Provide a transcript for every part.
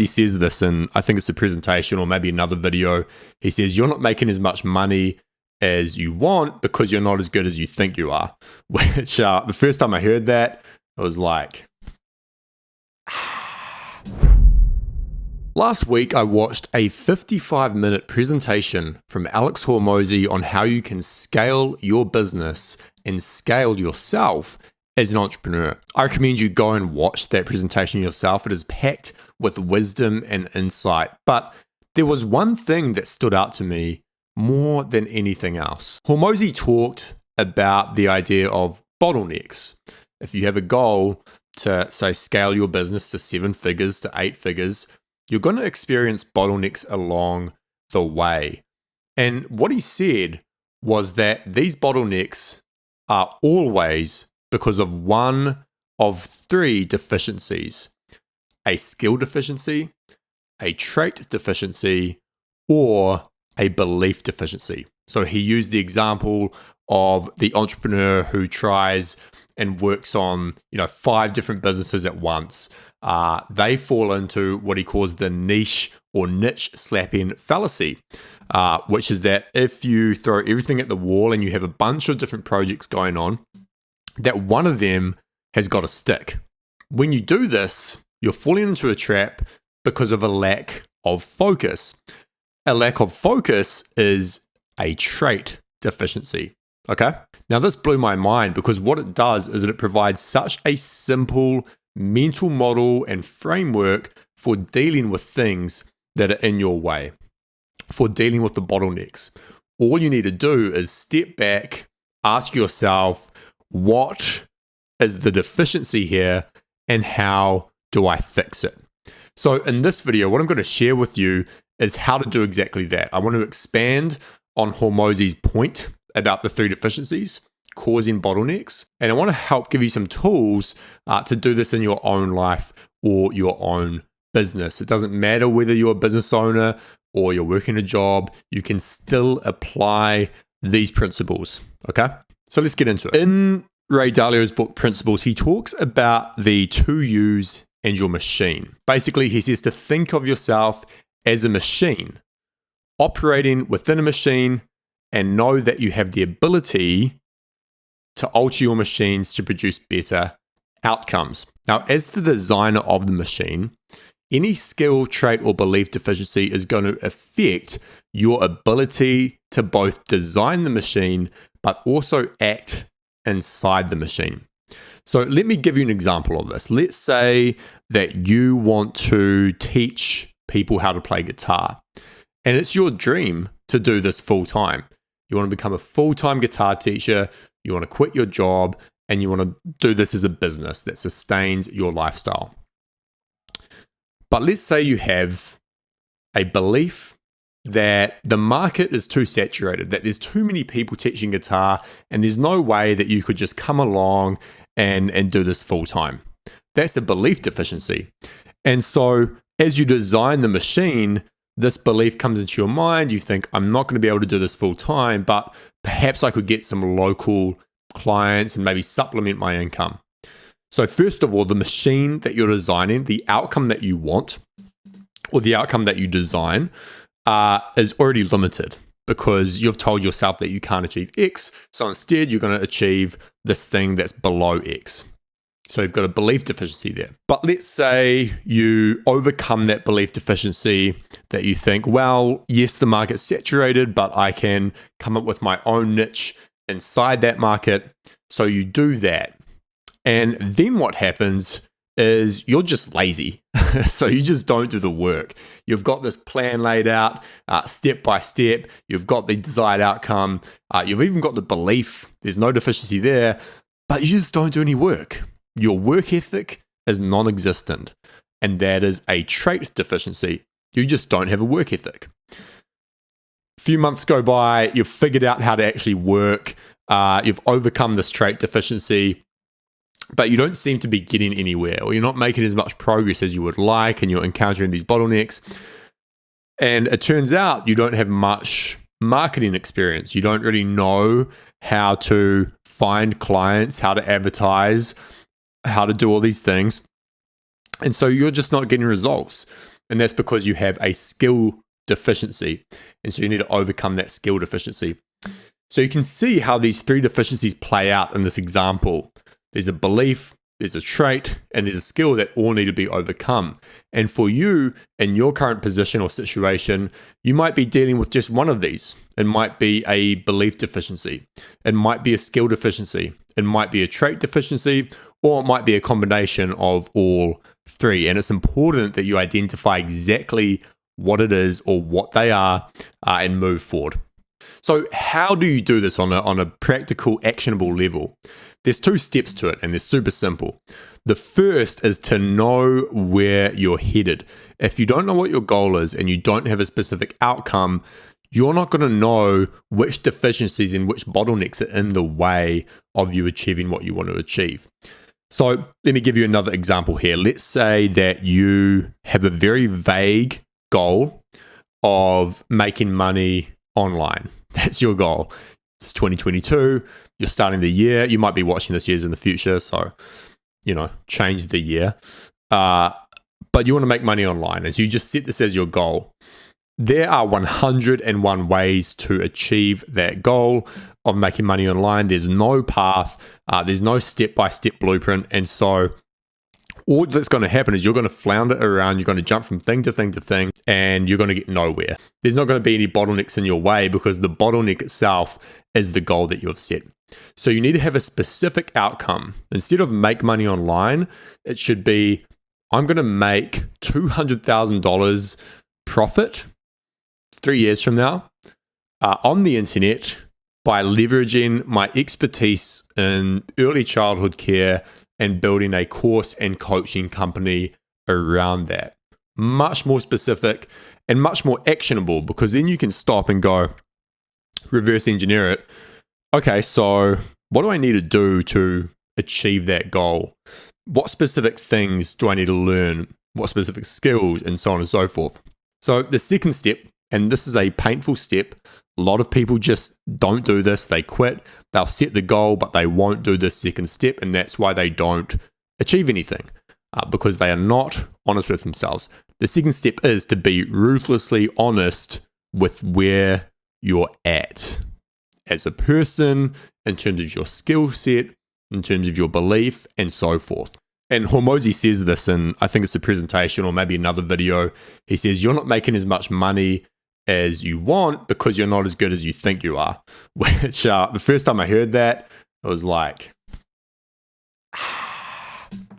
He says this in, I think it's a presentation or maybe another video. He says, you're not making as much money as you want because you're not as good as you think you are. Which the first time I heard that, I was like, Last week, I watched a 55-minute presentation from Alex Hormozi on how you can scale your business and scale yourself as an entrepreneur. I recommend you go and watch that presentation yourself. It is packed with wisdom and insight. But there was one thing that stood out to me more than anything else. Hormozi talked about the idea of bottlenecks. If you have a goal to, say, scale your business to 7 figures, to 8 figures, you're going to experience bottlenecks along the way. And what he said was that these bottlenecks are always because of one of 3 deficiencies: a skill deficiency, a trait deficiency, or a belief deficiency. So he used the example of the entrepreneur who tries and works on, 5 different businesses at once. They fall into what he calls the niche or niche slapping fallacy, which is that if you throw everything at the wall and you have a bunch of different projects going on, that one of them has got to stick. When you do this, you're falling into a trap because of a lack of focus. A lack of focus is a trait deficiency. Okay? Now, this blew my mind because what it does is that it provides such a simple mental model and framework for dealing with things that are in your way, for dealing with the bottlenecks. All you need to do is step back, ask yourself, what is the deficiency here and how do I fix it? So in this video, what I'm going to share with you is how to do exactly that. I want to expand on Hormozi's point about the 3 deficiencies causing bottlenecks, and I want to help give you some tools to do this in your own life or your own business. It doesn't matter whether you're a business owner or you're working a job, you can still apply these principles, okay? So let's get into it. In Ray Dalio's book, Principles, he talks about the 2 U's and your machine. Basically, he says to think of yourself as a machine, operating within a machine, and know that you have the ability to alter your machines to produce better outcomes. Now, as the designer of the machine, any skill, trait, or belief deficiency is going to affect your ability to both design the machine, but also act inside the machine. So let me give you an example of this. Let's say that you want to teach people how to play guitar, and it's your dream to do this full time. You want to become a full-time guitar teacher, you want to quit your job, and you want to do this as a business that sustains your lifestyle. But let's say you have a belief that the market is too saturated, that there's too many people teaching guitar, and there's no way that you could just come along and do this full-time. That's a belief deficiency. And so as you design the machine, this belief comes into your mind. You think, I'm not going to be able to do this full time, but perhaps I could get some local clients and maybe supplement my income. So first of all, the machine that you're designing, the outcome that you want, or the outcome that you design is already limited because you've told yourself that you can't achieve X. So instead, you're going to achieve this thing that's below X. So you've got a belief deficiency there. But let's say you overcome that belief deficiency, that you think, well, yes, the market's saturated, but I can come up with my own niche inside that market. So you do that. And then what happens is you're just lazy. So you just don't do the work. You've got this plan laid out step by step. You've got the desired outcome. You've even got the belief. There's no deficiency there, but you just don't do any work. Your work ethic is non-existent, and that is a trait deficiency. You just don't have a work ethic. A few months go by, you've figured out how to actually work, you've overcome this trait deficiency, but you don't seem to be getting anywhere, or you're not making as much progress as you would like, and you're encountering these bottlenecks. And it turns out you don't have much marketing experience. You don't really know how to find clients, how to advertise, how to do all these things. And so you're just not getting results. And that's because you have a skill deficiency. And so you need to overcome that skill deficiency. So you can see how these three deficiencies play out in this example. There's a belief, there's a trait, and there's a skill that all need to be overcome. And for you, in your current position or situation, you might be dealing with just one of these. It might be a belief deficiency. It might be a skill deficiency. It might be a trait deficiency, or it might be a combination of all three. And it's important that you identify exactly what it is or what they are and move forward. So how do you do this on a practical, actionable level? There's 2 steps to it, and they're super simple. The first is to know where you're headed. If you don't know what your goal is and you don't have a specific outcome, you're not going to know which deficiencies and which bottlenecks are in the way of you achieving what you want to achieve. So let me give you another example here. Let's say that you have a very vague goal of making money online. That's your goal. It's 2022. You're starting the year. You might be watching this years in the future, so change the year. But you want to make money online, and so you just set this as your goal. There are 101 ways to achieve that goal of making money online. There's no path. There's no step-by-step blueprint, and so all that's going to happen is you're going to flounder around, you're going to jump from thing to thing to thing, and you're going to get nowhere. There's not going to be any bottlenecks in your way because the bottleneck itself is the goal that you have set. So you need to have a specific outcome. Instead of make money online, it should be, I'm going to make $200,000 profit 3 years from now on the internet by leveraging my expertise in early childhood care and building a course and coaching company around that. Much more specific and much more actionable, because then you can stop and go, reverse engineer it. Okay, so what do I need to do to achieve that goal? What specific things do I need to learn? What specific skills, and so on and so forth. So the second step, and this is a painful step, a lot of people just don't do this. They quit. They'll set the goal, but they won't do this second step, and that's why they don't achieve anything, because they are not honest with themselves. The second step is to be ruthlessly honest with where you're at as a person, in terms of your skill set, in terms of your belief, and so forth. And Hormozi says this in, I think it's a presentation or maybe another video. He says, you're not making as much money as you want because you're not as good as you think you are. Which the first time I heard that, I was like,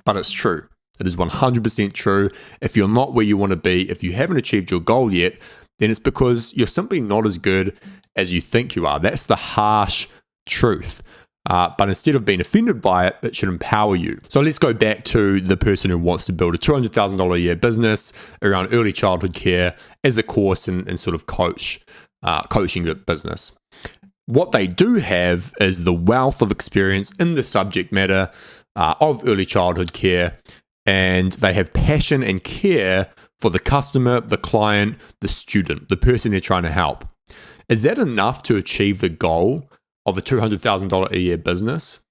but it's true. It is 100% true. If you're not where you want to be, if you haven't achieved your goal yet, then it's because you're simply not as good as you think you are. That's the harsh truth. But instead of being offended by it, it should empower you. So let's go back to the person who wants to build a $200,000 a year business around early childhood care as a course and sort of coaching business. What they do have is the wealth of experience in the subject matter of early childhood care, and they have passion and care for the customer, the client, the student, the person they're trying to help. Is that enough to achieve the goal of a $200,000 a year business?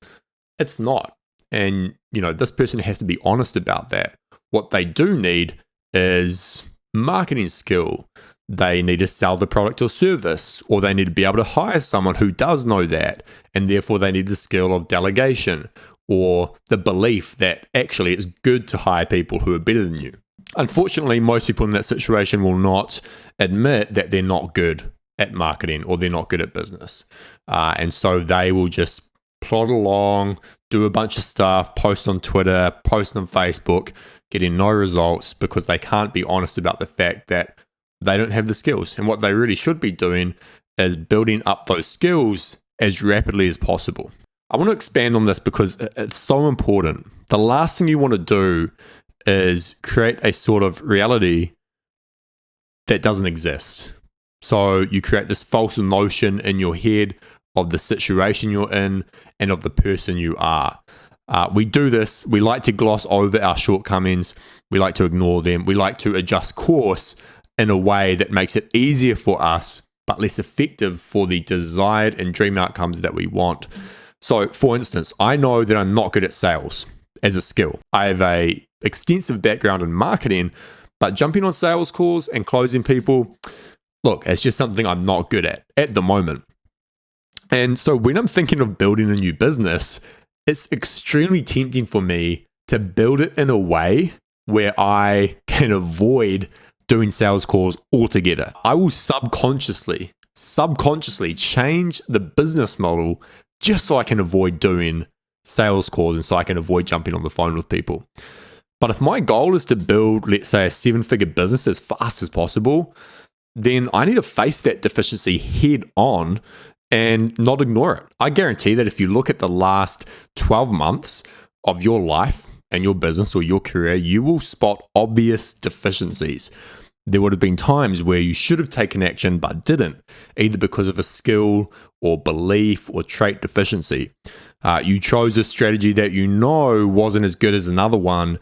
It's not. And, this person has to be honest about that. What they do need is marketing skill. They need to sell the product or service, or they need to be able to hire someone who does know that. And therefore they need the skill of delegation, or the belief that actually it's good to hire people who are better than you. Unfortunately, most people in that situation will not admit that they're not good at marketing or they're not good at business. And so they will just plod along, do a bunch of stuff, post on Twitter, post on Facebook, getting no results because they can't be honest about the fact that they don't have the skills. And what they really should be doing is building up those skills as rapidly as possible. I want to expand on this because it's so important. The last thing you want to do is create a sort of reality that doesn't exist. So you create this false notion in your head of the situation you're in and of the person you are. We do this. We like to gloss over our shortcomings. We like to ignore them. We like to adjust course in a way that makes it easier for us, but less effective for the desired and dream outcomes that we want. So, for instance, I know that I'm not good at sales as a skill. I have an extensive background in marketing, But jumping on sales calls and closing people, look, it's just something I'm not good at the moment. And so when I'm thinking of building a new business, it's extremely tempting for me to build it in a way where I can avoid doing sales calls altogether. I will subconsciously change the business model just so I can avoid doing sales calls and so I can avoid jumping on the phone with people. But if my goal is to build, let's say, a 7-figure business as fast as possible, then I need to face that deficiency head on and not ignore it. I guarantee that if you look at the last 12 months of your life and your business or your career, you will spot obvious deficiencies. There would have been times where you should have taken action but didn't, either because of a skill or belief or trait deficiency. You chose a strategy that you know wasn't as good as another one,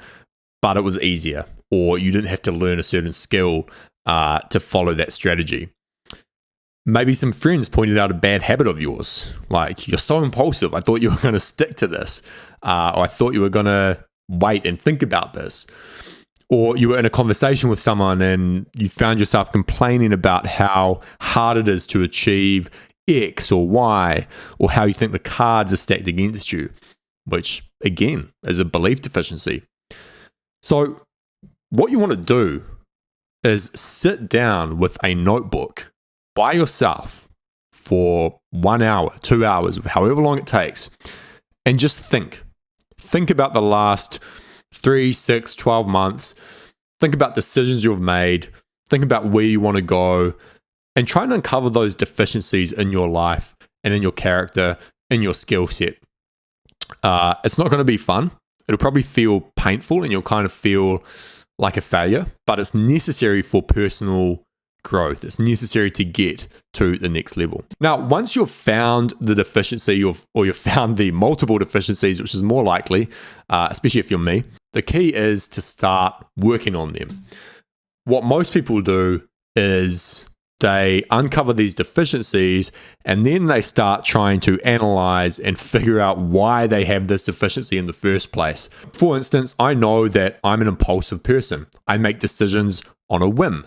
but it was easier, or you didn't have to learn a certain skill to follow that strategy. Maybe some friends pointed out a bad habit of yours, like, you're so impulsive, I thought you were going to stick to this, or I thought you were going to wait and think about this. Or you were in a conversation with someone and you found yourself complaining about how hard it is to achieve X or Y, or how you think the cards are stacked against you, which again is a belief deficiency. So what you want to do is sit down with a notebook by yourself for 1 hour, 2 hours, however long it takes, and just think about the last 3, 6, 12 months. Think about decisions you've made. Think about where you want to go, and try and uncover those deficiencies in your life and in your character, in your skill set. It's not going to be fun. It'll probably feel painful and you'll kind of feel like a failure, but it's necessary for personal growth. It's necessary to get to the next level. Now, once you've found the deficiency or you've found the multiple deficiencies, which is more likely, especially if you're me, the key is to start working on them. What most people do is they uncover these deficiencies and then they start trying to analyze and figure out why they have this deficiency in the first place. For instance, I know that I'm an impulsive person. I make decisions on a whim.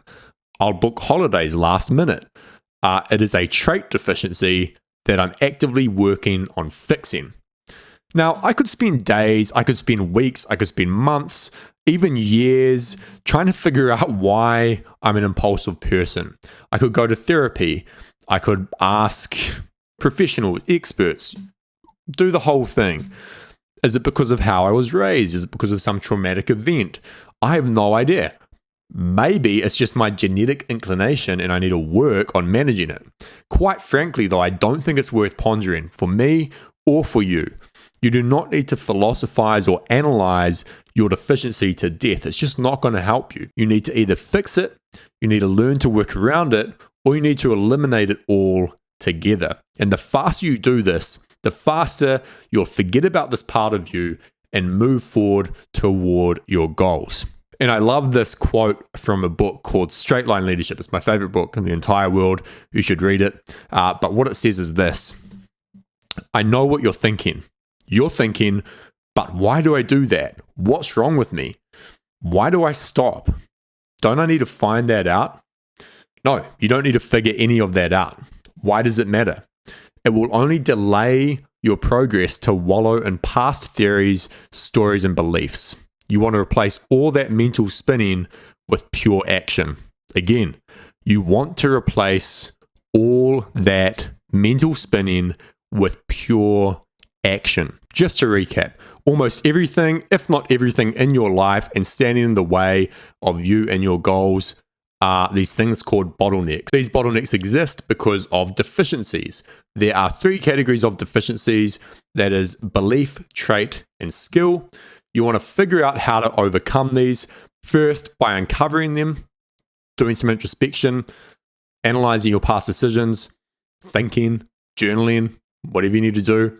I'll book holidays last minute. It is a trait deficiency that I'm actively working on fixing. Now, I could spend days, I could spend weeks, I could spend months, even years trying to figure out why I'm an impulsive person. I could go to therapy. I could ask professionals, experts, do the whole thing. Is it because of how I was raised? Is it because of some traumatic event? I have no idea. Maybe it's just my genetic inclination and I need to work on managing it. Quite frankly, though, I don't think it's worth pondering for me or for you. You do not need to philosophize or analyze your deficiency to death. It's just not going to help you. You need to either fix it, you need to learn to work around it, or you need to eliminate it all together. And the faster you do this, the faster you'll forget about this part of you and move forward toward your goals. And I love this quote from a book called Straight Line Leadership. It's my favorite book in the entire world. You should read it. But what it says is this: I know what you're thinking. You're thinking, but why do I do that? What's wrong with me? Why do I stop? Don't I need to find that out? No, you don't need to figure any of that out. Why does it matter? It will only delay your progress to wallow in past theories, stories, and beliefs. You want to replace all that mental spinning with pure action. Again, you want to replace all that mental spinning with pure action. Just to recap, almost everything, if not everything in your life and standing in the way of you and your goals are these things called bottlenecks. These bottlenecks exist because of deficiencies. There are 3 categories of deficiencies. That is belief, trait, and skill. You want to figure out how to overcome these first by uncovering them, doing some introspection, analyzing your past decisions, thinking, journaling, whatever you need to do,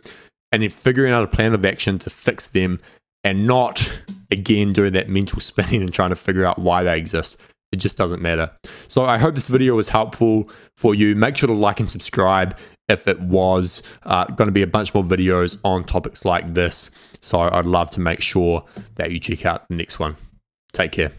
and then figuring out a plan of action to fix them, and not, again, doing that mental spinning and trying to figure out why they exist. It just doesn't matter. So I hope this video was helpful for you. Make sure to like and subscribe if it was. Going to be a bunch more videos on topics like this. So I'd love to make sure that you check out the next one. Take care.